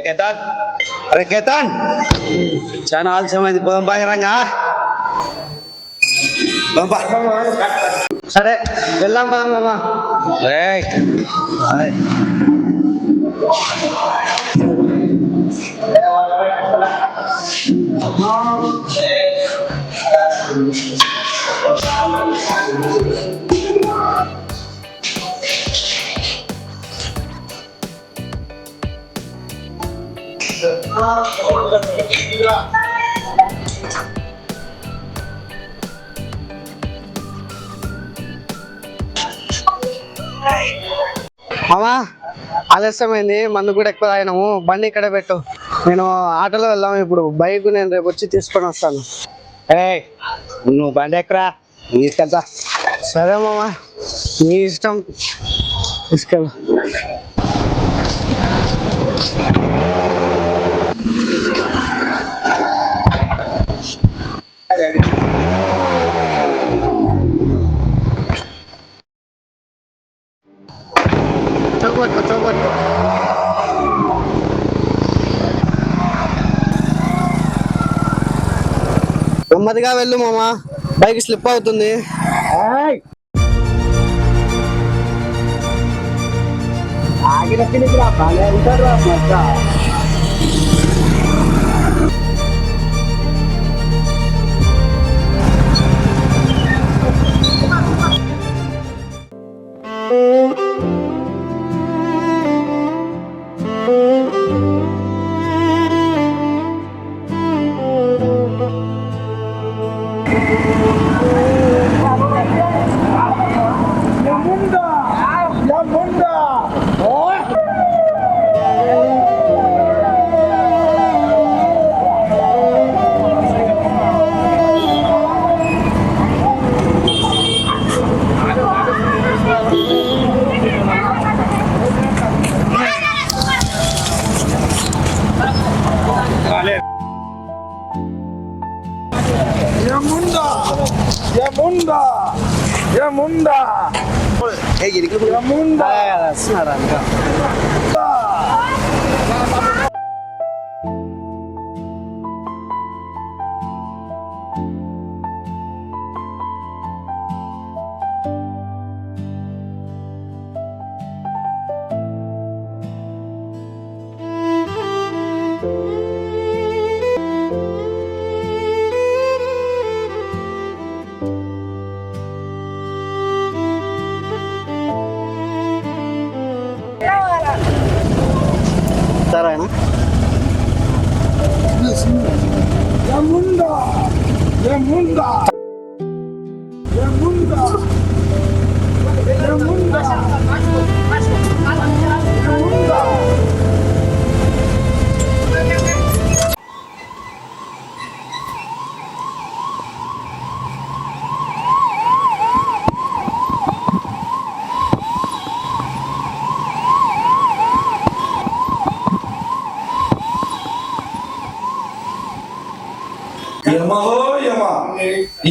Ketan, अरे केतन చాలా ఆలస్యమైంది పోదాం బాగా సరే వెళ్దాం మామ మామా ఆలస్యమైంది మందు కూడా ఎక్కువ తాగినాము బండి ఇక్కడ పెట్టు నేను ఆటోలో వెళ్దాం ఇప్పుడు బైక్ నేను రేపు వచ్చి తీసుకొని వస్తాను నువ్వు బండి ఎక్కరా తీసుకెళ్తా సరే మామా నీ ఇష్టం తీసుకెళ్ళ నెమ్మదిగా వెళ్ళు మామా బైక్ స్లిప్ అవుతుంది సరేనా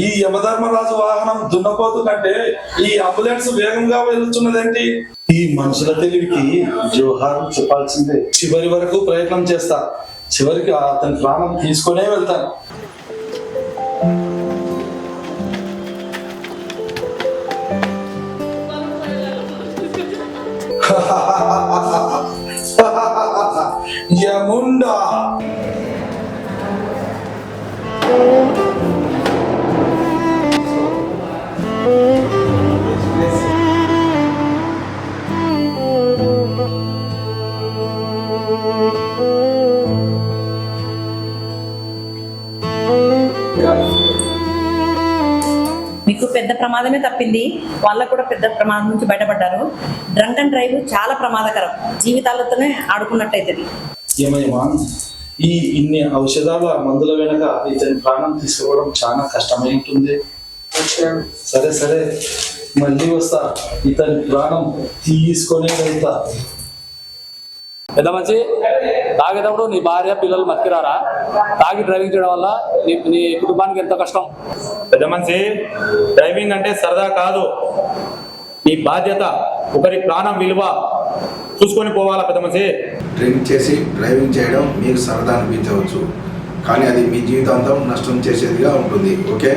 ఈ యమధర్మరాజు వాహనం దున్నపోతు కంటే ఈ అంబులెన్స్ వేగంగా వెళ్తున్నదేంటి? ఈ మనుషుల తెలివికి జోహార్ చెప్పాల్సిందే. చివరి వరకు ప్రయత్నం చేస్తా, చివరికి అతని ప్రాణం తీసుకునే వెళ్తాను. యముండా మీకు పెద్ద పెద్ద ప్రమాదమే తప్పింది, వాళ్ళకు కూడా పెద్ద ప్రమాదం నుంచి బయటపడ్డారు. డ్రంక్ అండ్ డ్రైవ్ చాలా ప్రమాదకరం, జీవితాలతోనే ఆడుకున్నట్టయితుంది. ఏమయ్యమా, ఈ ఇన్ని ఔషధాల మందుల వెనక ఇతని ప్రాణం తీసుకోవడం చాలా కష్టమై ఉంటుంది. సరే సరే, మళ్ళీ వస్తా, ఇతని ప్రాణం తీసుకొనే వెళ్తా. పెద్ద మంచి, తాగేటప్పుడు నీ భార్య పిల్లలు మతికిరారా? తాగి డ్రైవింగ్ చేయడం వల్ల నీ కుటుంబానికి ఎంత కష్టం. పెద్ద మనిషి, డ్రైవింగ్ అంటే సరదా కాదు, నీ బాధ్యత. ఒకరి ప్రాణం విలువ చూసుకొని పోవాలా పెద్ద మనిషి. డ్రింక్ చేసి డ్రైవింగ్ చేయడం మీకు సరదా అనిపించవచ్చు, కానీ అది మీ జీవితాంతం నష్టం చేసేదిగా ఉంటుంది. ఓకే.